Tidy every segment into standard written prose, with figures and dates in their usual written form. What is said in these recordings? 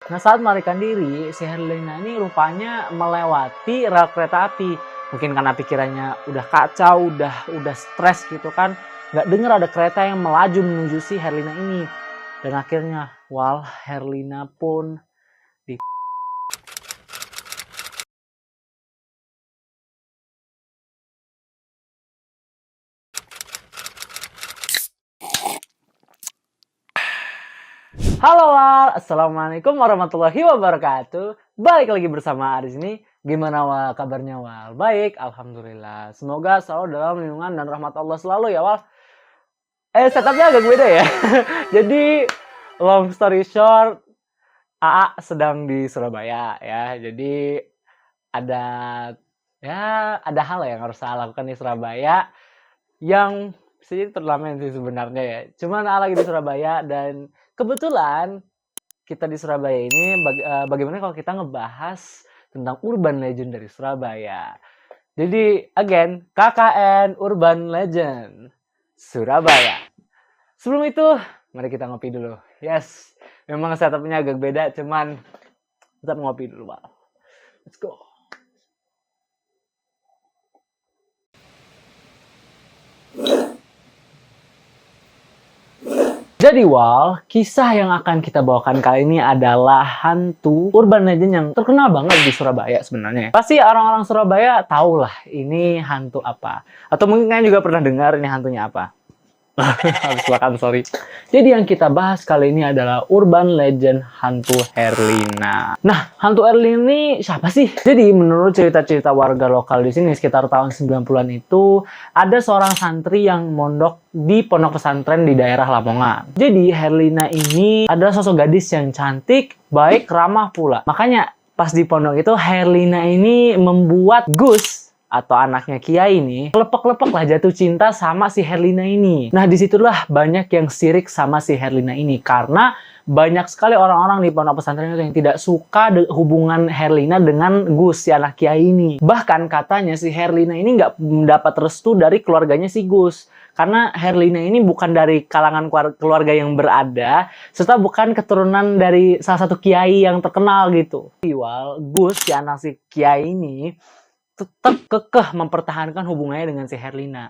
Nah, saat melarikan diri, si Herlina ini rupanya melewati rel kereta api. Mungkin karena pikirannya udah kacau, udah stres gitu kan. Nggak dengar ada kereta yang melaju menuju si Herlina ini. Dan akhirnya, Herlina pun di... Halo Wal, Assalamualaikum warahmatullahi wabarakatuh. Balik lagi bersama Aris ini. Gimana Wal kabarnya Wal? Baik, Alhamdulillah. Semoga selalu dalam lindungan dan rahmat Allah selalu ya Wal. Setupnya agak beda ya. Jadi, long story short, AA sedang di Surabaya ya. Jadi, ada ada hal yang harus saya lakukan di Surabaya yang sih turnamen sih sebenarnya ya. Cuman AA lagi di Surabaya dan kebetulan kita di Surabaya ini bagaimana kalau kita ngebahas tentang urban legend dari Surabaya. Jadi again, KKN Urban Legend Surabaya. Sebelum itu, mari kita ngopi dulu. Yes, memang setupnya agak beda, cuman tetap ngopi dulu, Pak. Let's go. Jadi Wal, kisah yang akan kita bawakan kali ini adalah hantu urban legend yang terkenal banget di Surabaya sebenarnya. Pasti orang-orang Surabaya tahu lah ini hantu apa. Atau mungkin kalian juga pernah dengar ini hantunya apa. Habis makan, sorry. Jadi yang kita bahas kali ini adalah urban legend hantu Herlina. Nah, hantu Herlina ini siapa sih? Jadi menurut cerita-cerita warga lokal di sini sekitar tahun 90-an itu ada seorang santri yang mondok di pondok pesantren di daerah Lamongan. Jadi Herlina ini adalah sosok gadis yang cantik, baik, ramah pula. Makanya pas di pondok itu Herlina ini membuat Gus atau anaknya Kiai ini lepek-lepek lah jatuh cinta sama si Herlina ini. Nah, disitulah banyak yang sirik sama si Herlina ini karena banyak sekali orang-orang di pondok pesantren itu yang tidak suka hubungan Herlina dengan Gus, si anak Kiai ini. Bahkan katanya si Herlina ini nggak mendapat restu dari keluarganya si Gus. Karena Herlina ini bukan dari kalangan keluarga yang berada, serta bukan keturunan dari salah satu Kiai yang terkenal gitu. Iwal, Gus, si anak si Kiai ini tetap kekeh mempertahankan hubungannya dengan si Herlina.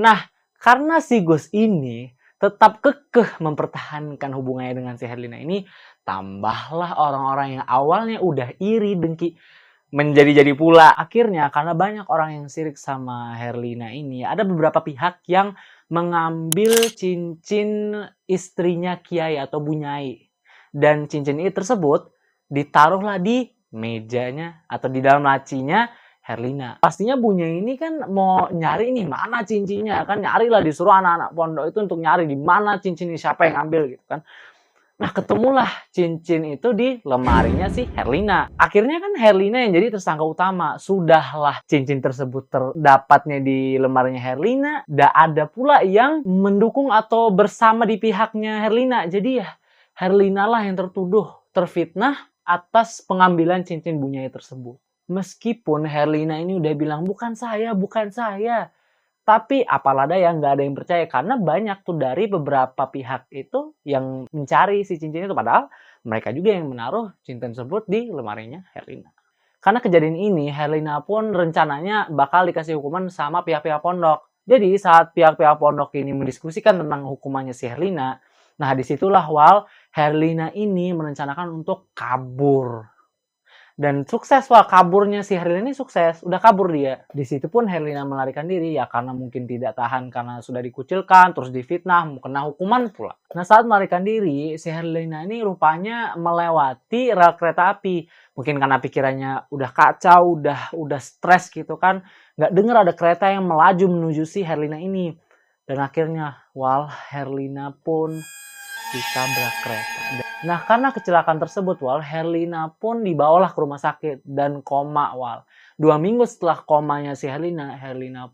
Nah, karena si Gus ini tetap kekeh mempertahankan hubungannya dengan si Herlina ini, tambahlah orang-orang yang awalnya udah iri, dengki, menjadi-jadi pula. Akhirnya, karena banyak orang yang sirik sama Herlina ini, ada beberapa pihak yang mengambil cincin istrinya Kiai atau Bunyai. Dan cincin ini tersebut ditaruhlah di mejanya atau di dalam lacinya Herlina. Pastinya Bunya ini kan mau nyari nih mana cincinnya, kan nyari lah, disuruh anak-anak pondok itu untuk nyari di mana cincin ini, siapa yang ambil gitu kan. Nah, ketemulah cincin itu di lemarinya si Herlina. Akhirnya kan Herlina yang jadi tersangka utama. Sudahlah cincin tersebut terdapatnya di lemarinya Herlina, ada pula yang mendukung atau bersama di pihaknya Herlina. Jadi ya Herlina lah yang tertuduh terfitnah atas pengambilan cincin Bunyai tersebut. Meskipun Herlina ini udah bilang, bukan saya. Tapi apalah daya, nggak ada yang percaya. Karena banyak tuh dari beberapa pihak itu yang mencari si cincin itu. Padahal mereka juga yang menaruh cincin tersebut di lemarinya Herlina. Karena kejadian ini, Herlina pun rencananya bakal dikasih hukuman sama pihak-pihak pondok. Jadi saat pihak-pihak pondok ini mendiskusikan tentang hukumannya si Herlina, nah disitulah Herlina ini merencanakan untuk kabur. Dan sukses kaburnya si Herlina ini sukses, udah kabur dia. Di situ pun Herlina melarikan diri ya karena mungkin tidak tahan karena sudah dikucilkan, terus difitnah, kena hukuman pula. Nah, saat melarikan diri, si Herlina ini rupanya melewati rel kereta api. Mungkin karena pikirannya udah kacau, udah stres gitu kan, nggak dengar ada kereta yang melaju menuju si Herlina ini. Dan akhirnya, Herlina pun ditabrak kereta. Nah, karena kecelakaan tersebut, Herlina pun dibawalah ke rumah sakit dan koma, 2 minggu setelah komanya si Herlina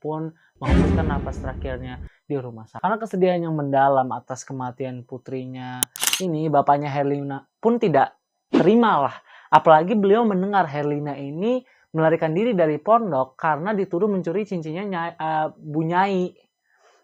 pun menghembuskan napas terakhirnya di rumah sakit. Karena kesedihan yang mendalam atas kematian putrinya ini, bapaknya Herlina pun tidak terima lah. Apalagi beliau mendengar Herlina ini melarikan diri dari pondok karena dituduh mencuri cincinnya Bunyai.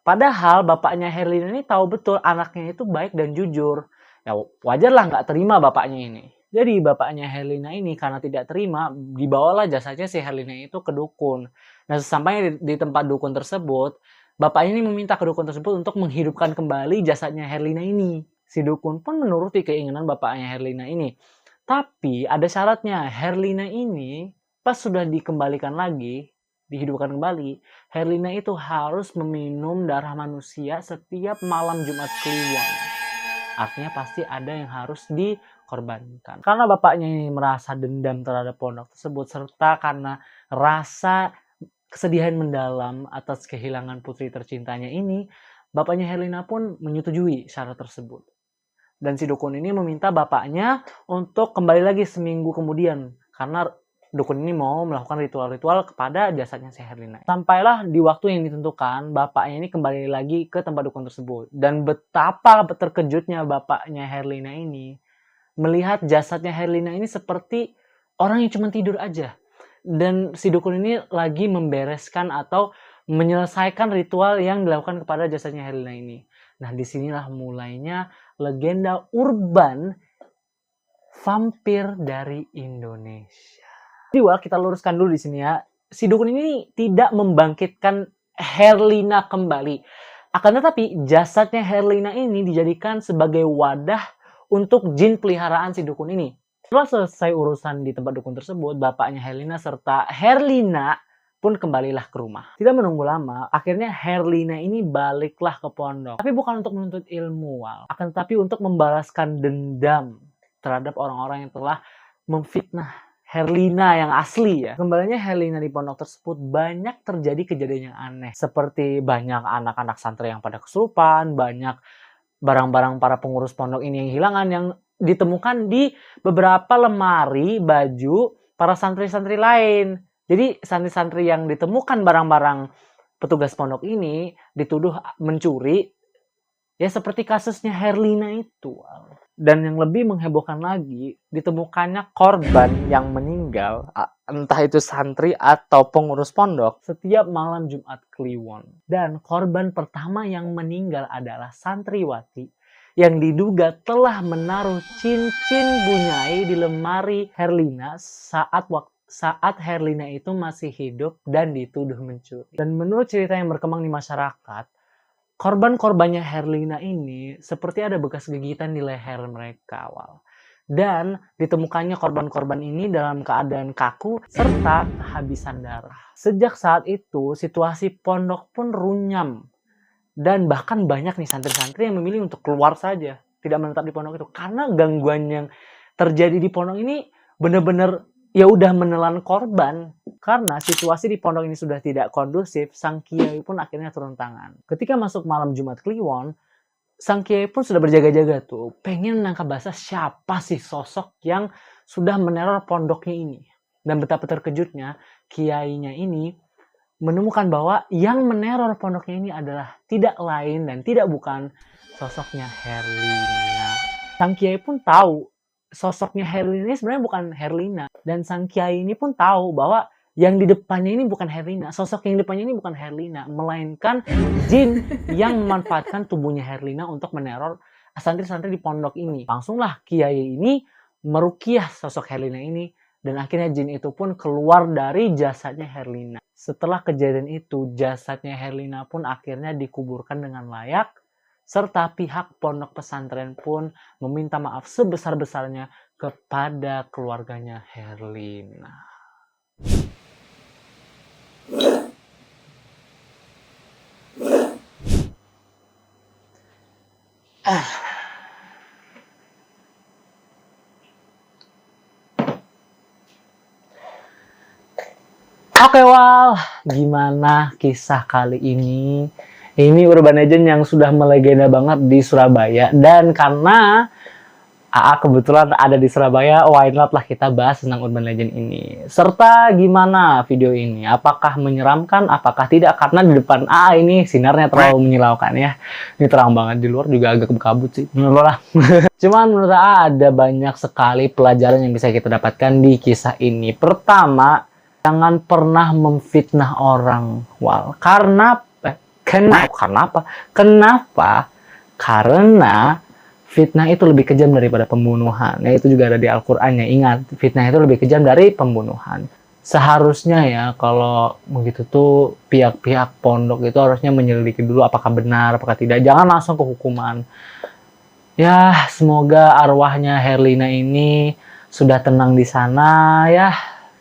Padahal bapaknya Herlina ini tahu betul anaknya itu baik dan jujur. Ya wajar lah nggak terima bapaknya ini. Jadi bapaknya Herlina ini karena tidak terima, dibawalah jasanya si Herlina itu ke dukun. Nah, sesampainya di tempat dukun tersebut, bapaknya ini meminta ke dukun tersebut untuk menghidupkan kembali jasadnya Herlina ini. Si dukun pun menuruti keinginan bapaknya Herlina ini. Tapi ada syaratnya, Herlina ini pas sudah dikembalikan lagi, dihidupkan kembali, Herlina itu harus meminum darah manusia setiap malam Jumat Kliwon. Artinya pasti ada yang harus dikorbankan. Karena bapaknya ini merasa dendam terhadap pondok tersebut, serta karena rasa kesedihan mendalam atas kehilangan putri tercintanya ini, bapaknya Herlina pun menyetujui syarat tersebut. Dan si dukun ini meminta bapaknya untuk kembali lagi seminggu kemudian, karena dukun ini mau melakukan ritual-ritual kepada jasadnya si Herlina. Sampailah di waktu yang ditentukan, bapaknya ini kembali lagi ke tempat dukun tersebut. Dan betapa terkejutnya bapaknya Herlina ini melihat jasadnya Herlina ini seperti orang yang cuma tidur aja. Dan si dukun ini lagi membereskan atau menyelesaikan ritual yang dilakukan kepada jasadnya Herlina ini. Nah, disinilah mulainya legenda urban vampir dari Indonesia. Jadi, kita luruskan dulu di sini ya. Si dukun ini tidak membangkitkan Herlina kembali. Akan tetapi, jasadnya Herlina ini dijadikan sebagai wadah untuk jin peliharaan si dukun ini. Setelah selesai urusan di tempat dukun tersebut, bapaknya Herlina serta Herlina pun kembalilah ke rumah. Tidak menunggu lama, akhirnya Herlina ini baliklah ke pondok. Tapi bukan untuk menuntut ilmu, akan tetapi untuk membalaskan dendam terhadap orang-orang yang telah memfitnah Herlina yang asli ya. Kembalinya Herlina di pondok tersebut banyak terjadi kejadian yang aneh. Seperti banyak anak-anak santri yang pada kesurupan, banyak barang-barang para pengurus pondok ini yang hilangan, yang ditemukan di beberapa lemari baju para santri-santri lain. Jadi santri-santri yang ditemukan barang-barang petugas pondok ini dituduh mencuri, ya seperti kasusnya Herlina itu. Dan yang lebih menghebohkan lagi, ditemukannya korban yang meninggal, entah itu santri atau pengurus pondok, setiap malam Jumat Kliwon. Dan korban pertama yang meninggal adalah santriwati yang diduga telah menaruh cincin bunyai di lemari Herlina saat Herlina itu masih hidup dan dituduh mencuri. Dan menurut cerita yang berkembang di masyarakat, korban-korbannya Herlina ini seperti ada bekas gigitan di leher mereka. Dan ditemukannya korban-korban ini dalam keadaan kaku serta kehabisan darah. Sejak saat itu, situasi pondok pun runyam. Dan bahkan banyak nih santri-santri yang memilih untuk keluar saja, tidak menetap di pondok itu. Karena gangguan yang terjadi di pondok ini benar-benar ya udah menelan korban. Karena situasi di pondok ini sudah tidak kondusif, sang kiai pun akhirnya turun tangan. Ketika masuk malam Jumat Kliwon, sang kiai pun sudah berjaga-jaga tuh, pengen menangkap basah siapa sih sosok yang sudah meneror pondoknya ini. Dan betapa terkejutnya, kiainya ini menemukan bahwa yang meneror pondoknya ini adalah tidak lain dan tidak bukan sosoknya Herlina. Sang kiai pun tahu sosoknya Herlina ini sebenarnya bukan Herlina. Dan sang kiai ini pun tahu bahwa yang di depannya ini bukan Herlina. Sosok yang di depannya ini bukan Herlina. Melainkan jin yang memanfaatkan tubuhnya Herlina untuk meneror santri-santri di pondok ini. Langsunglah kiai ini meruqyah sosok Herlina ini. Dan akhirnya jin itu pun keluar dari jasadnya Herlina. Setelah kejadian itu, jasadnya Herlina pun akhirnya dikuburkan dengan layak. Serta pihak pondok pesantren pun meminta maaf sebesar-besarnya kepada keluarganya Herlina. Oke, gimana kisah kali ini? Ini urban legend yang sudah melegenda banget di Surabaya. Dan karena AA kebetulan ada di Surabaya, why not lah kita bahas tentang urban legend ini. Serta gimana video ini? Apakah menyeramkan? Apakah tidak? Karena di depan AA ini sinarnya terlalu menyilaukan ya. Ini terang banget, di luar juga agak kabut sih. Menurut lah. Cuman menurut AA ada banyak sekali pelajaran yang bisa kita dapatkan di kisah ini. Pertama, jangan pernah memfitnah orang. Kenapa? Karena fitnah itu lebih kejam daripada pembunuhan. Ya, itu juga ada di Al-Qur'an ya. Ingat, fitnah itu lebih kejam dari pembunuhan. Seharusnya ya kalau begitu tuh pihak-pihak pondok itu harusnya menyelidiki dulu apakah benar, apakah tidak. Jangan langsung ke hukuman. Ya, semoga arwahnya Herlina ini sudah tenang di sana ya.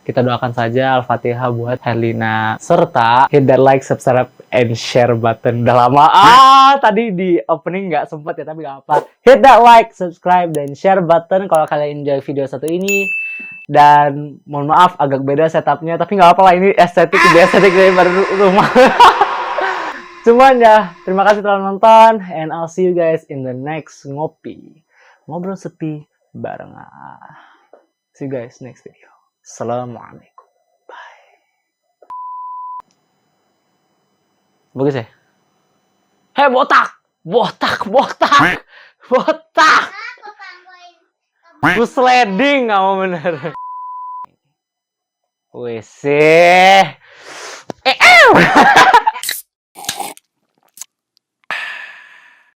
Kita doakan saja Al-Fatihah buat Herlina. Serta hit that like, subscribe, and share button. Udah lama. Tadi di opening nggak sempet ya, tapi nggak apa. Hit that like, subscribe, dan share button kalau kalian enjoy video satu ini. Dan mohon maaf agak beda setupnya, tapi nggak apa lah, ini estetik dari baru rumah. Cuman ya, terima kasih telah nonton, and I'll see you guys in the next ngopi. Ngobrol sepi bareng. See you guys next video. Assalamualaikum. Bye. Bagus ya? Hei botak! Botak! Gue sliding kamu bener. WC.